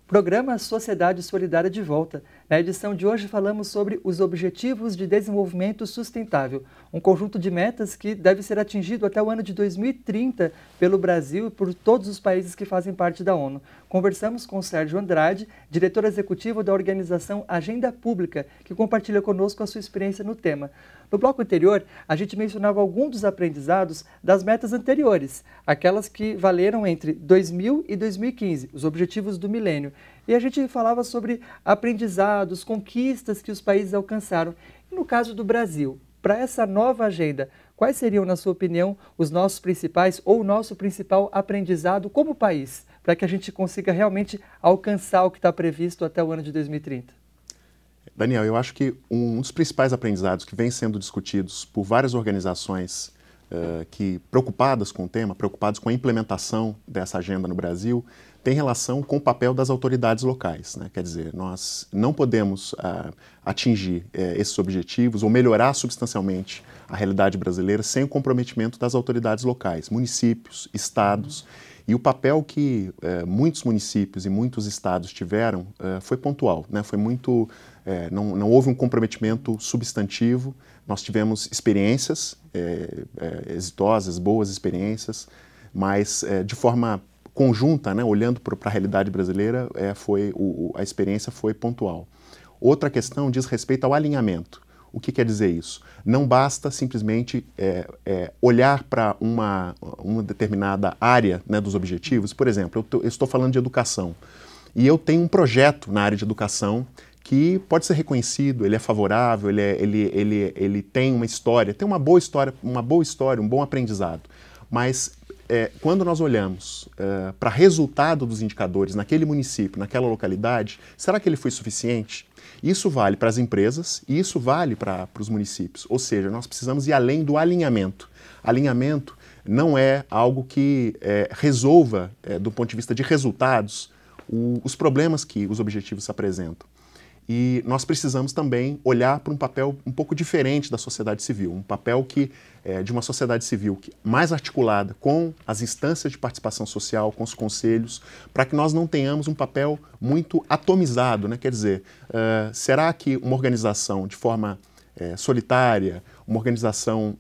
Programa Sociedade Solidária de Volta. Na edição de hoje falamos sobre os Objetivos de Desenvolvimento Sustentável, um conjunto de metas que deve ser atingido até o ano de 2030 pelo Brasil e por todos os países que fazem parte da ONU. Conversamos com Sérgio Andrade, diretor executivo da organização Agenda Pública, que compartilha conosco a sua experiência no tema. No bloco anterior, a gente mencionava alguns dos aprendizados das metas anteriores, aquelas que valeram entre 2000 e 2015, os Objetivos do Milênio. E a gente falava sobre aprendizados, conquistas que os países alcançaram. E no caso do Brasil, para essa nova agenda, quais seriam, na sua opinião, os nossos principais ou o nosso principal aprendizado como país, para que a gente consiga realmente alcançar o que está previsto até o ano de 2030? Daniel, eu acho que um dos principais aprendizados que vem sendo discutidos por várias organizações que preocupadas com o tema, preocupadas com a implementação dessa agenda no Brasil, tem relação com o papel das autoridades locais, né? Quer dizer, nós não podemos atingir esses objetivos ou melhorar substancialmente a realidade brasileira sem o comprometimento das autoridades locais, municípios, estados. E o papel que muitos municípios e muitos estados tiveram foi pontual, né? Foi muito, não houve um comprometimento substantivo. Nós tivemos experiências exitosas, boas experiências, mas de forma conjunta, né, olhando para a realidade brasileira, a experiência foi pontual. Outra questão diz respeito ao alinhamento. O que quer dizer isso? Não basta simplesmente olhar para uma determinada área, né, dos objetivos. Por exemplo, eu estou falando de educação e eu tenho um projeto na área de educação que pode ser reconhecido, ele é favorável, ele tem uma história, tem uma boa história, um bom aprendizado. Mas quando nós olhamos para o resultado dos indicadores naquele município, naquela localidade, será que ele foi suficiente? Isso vale para as empresas e isso vale para os municípios. Ou seja, nós precisamos ir além do alinhamento. Alinhamento não é algo que resolva, do ponto de vista de resultados, os problemas que os objetivos apresentam. E nós precisamos também olhar para um papel um pouco diferente da sociedade civil, um papel de uma sociedade civil mais articulada com as instâncias de participação social, com os conselhos, para que nós não tenhamos um papel muito atomizado, né? Quer dizer, será que uma organização de forma solitária, uma organização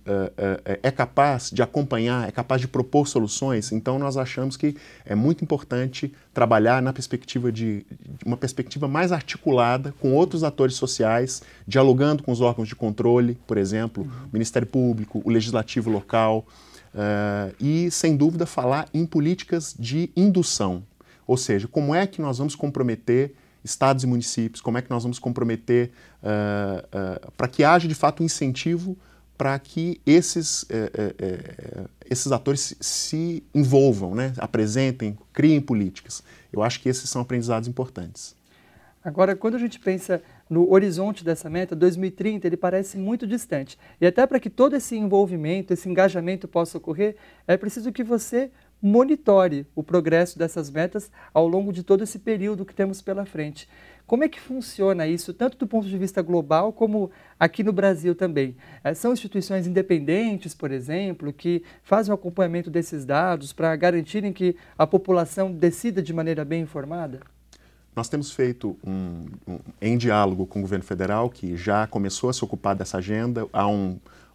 é capaz de acompanhar, é capaz de propor soluções? Então nós achamos que é muito importante trabalhar na perspectiva de uma perspectiva mais articulada com outros atores sociais, dialogando com os órgãos de controle, por exemplo, o Ministério Público, o Legislativo local, e sem dúvida falar em políticas de indução, ou seja, como é que nós vamos comprometer estados e municípios, como é que nós vamos comprometer para que haja de fato um incentivo para que esses atores se envolvam, né? Apresentem, criem políticas. Eu acho que esses são aprendizados importantes. Agora, quando a gente pensa no horizonte dessa meta, 2030, ele parece muito distante. E até para que todo esse envolvimento, esse engajamento possa ocorrer, é preciso que você monitore o progresso dessas metas ao longo de todo esse período que temos pela frente. Como é que funciona isso, tanto do ponto de vista global como aqui no Brasil também? São instituições independentes, por exemplo, que fazem o acompanhamento desses dados para garantirem que a população decida de maneira bem informada? Nós temos feito em diálogo com o governo federal, que já começou a se ocupar dessa agenda. Há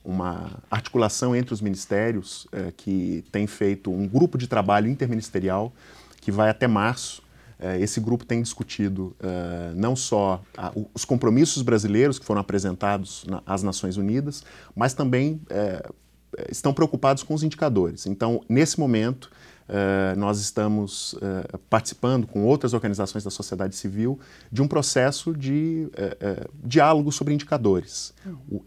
uma articulação entre os ministérios que tem feito um grupo de trabalho interministerial que vai até março. Esse grupo tem discutido não só os compromissos brasileiros que foram apresentados às Nações Unidas, mas também estão preocupados com os indicadores. Então, nesse momento, nós estamos participando com outras organizações da sociedade civil de um processo de diálogo sobre indicadores.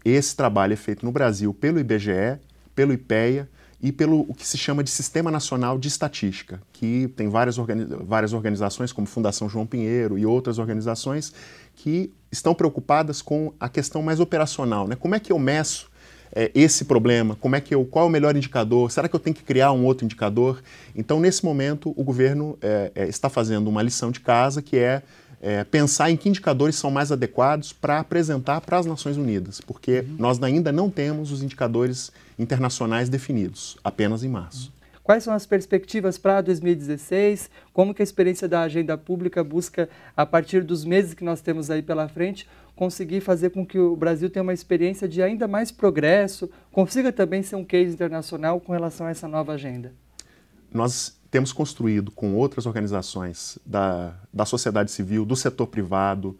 Esse trabalho é feito no Brasil pelo IBGE, pelo IPEA e pelo o que se chama de Sistema Nacional de Estatística, que tem várias organizações como Fundação João Pinheiro e outras organizações que estão preocupadas com a questão mais operacional, né? Como é que eu meço esse problema? Qual é o melhor indicador? Será que eu tenho que criar um outro indicador? Então, nesse momento, o governo está fazendo uma lição de casa, que é pensar em que indicadores são mais adequados para apresentar para as Nações Unidas, porque nós ainda não temos os indicadores internacionais definidos, apenas em março. Quais são as perspectivas para 2016? Como que a experiência da agenda pública busca, a partir dos meses que nós temos aí pela frente, conseguir fazer com que o Brasil tenha uma experiência de ainda mais progresso, consiga também ser um case internacional com relação a essa nova agenda? Nós temos construído com outras organizações da sociedade civil, do setor privado,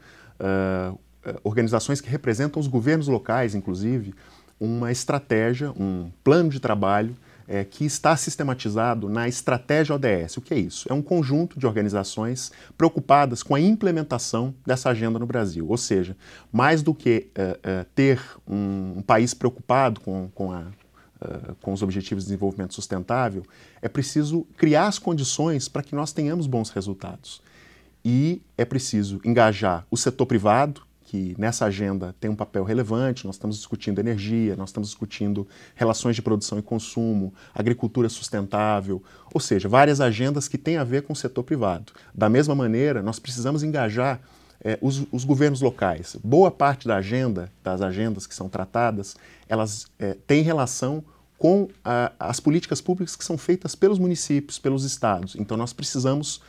organizações que representam os governos locais, inclusive, uma estratégia, um plano de trabalho que está sistematizado na estratégia ODS. O que é isso? É um conjunto de organizações preocupadas com a implementação dessa agenda no Brasil. Ou seja, mais do que ter um país preocupado com os Objetivos de Desenvolvimento Sustentável, é preciso criar as condições para que nós tenhamos bons resultados. E é preciso engajar o setor privado, que nessa agenda tem um papel relevante. Nós estamos discutindo energia, nós estamos discutindo relações de produção e consumo, agricultura sustentável, ou seja, várias agendas que têm a ver com o setor privado. Da mesma maneira, nós precisamos engajar os governos locais. Boa parte das agendas que são tratadas, elas têm relação com as políticas públicas que são feitas pelos municípios, pelos estados. Então nós precisamos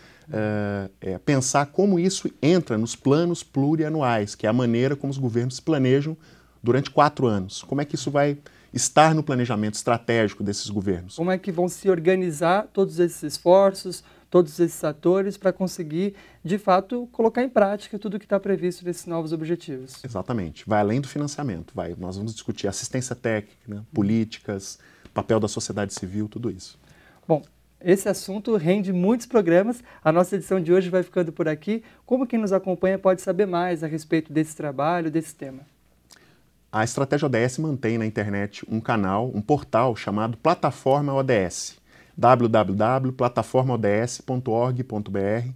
pensar como isso entra nos planos plurianuais, que é a maneira como os governos planejam durante 4 anos. Como é que isso vai estar no planejamento estratégico desses governos? Como é que vão se organizar todos esses esforços, todos esses atores para conseguir, de fato, colocar em prática tudo o que está previsto nesses novos objetivos? Exatamente. Vai além do financiamento. Nós vamos discutir assistência técnica, né, políticas, papel da sociedade civil, tudo isso. Bom, esse assunto rende muitos programas. A nossa edição de hoje vai ficando por aqui. Como quem nos acompanha pode saber mais a respeito desse trabalho, desse tema? A Estratégia ODS mantém na internet um canal, um portal chamado Plataforma ODS, www.plataformaods.org.br.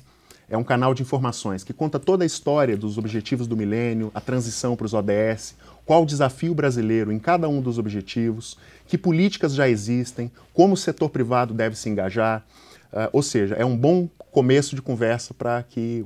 É um canal de informações que conta toda a história dos Objetivos do Milênio, a transição para os ODS, qual o desafio brasileiro em cada um dos objetivos, que políticas já existem, como o setor privado deve se engajar. Ou seja, é um bom começo de conversa para que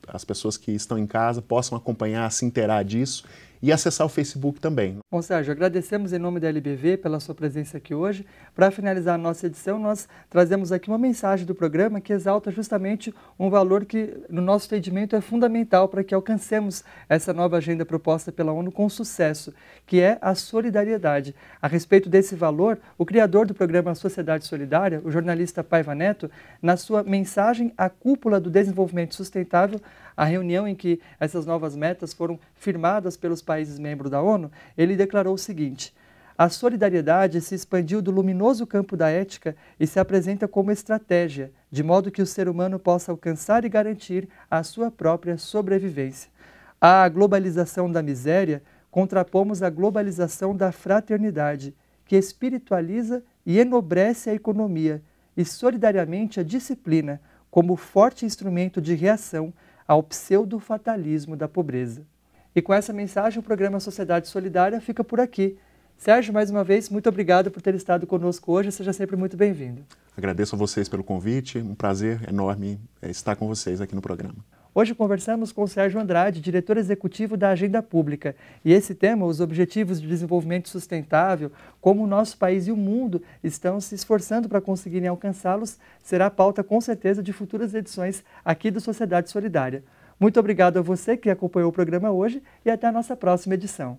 as pessoas que estão em casa possam acompanhar, se inteirar disso e acessar o Facebook também. Bom, Sérgio, agradecemos em nome da LBV pela sua presença aqui hoje. Para finalizar a nossa edição, nós trazemos aqui uma mensagem do programa que exalta justamente um valor que, no nosso entendimento, é fundamental para que alcancemos essa nova agenda proposta pela ONU com sucesso, que é a solidariedade. A respeito desse valor, o criador do programa Sociedade Solidária, o jornalista Paiva Neto, na sua mensagem à Cúpula do Desenvolvimento Sustentável, a reunião em que essas novas metas foram firmadas pelos países membros da ONU, ele declarou o seguinte: a solidariedade se expandiu do luminoso campo da ética e se apresenta como estratégia, de modo que o ser humano possa alcançar e garantir a sua própria sobrevivência. À globalização da miséria, contrapomos a globalização da fraternidade, que espiritualiza e enobrece a economia e solidariamente a disciplina, como forte instrumento de reação ao pseudo-fatalismo da pobreza. E com essa mensagem, o programa Sociedade Solidária fica por aqui. Sérgio, mais uma vez, muito obrigado por ter estado conosco hoje. Seja sempre muito bem-vindo. Agradeço a vocês pelo convite. Um prazer enorme estar com vocês aqui no programa. Hoje conversamos com o Sérgio Andrade, diretor executivo da Agenda Pública. E esse tema, os Objetivos de Desenvolvimento Sustentável, como o nosso país e o mundo estão se esforçando para conseguirem alcançá-los, será a pauta com certeza de futuras edições aqui do Sociedade Solidária. Muito obrigado a você que acompanhou o programa hoje e até a nossa próxima edição.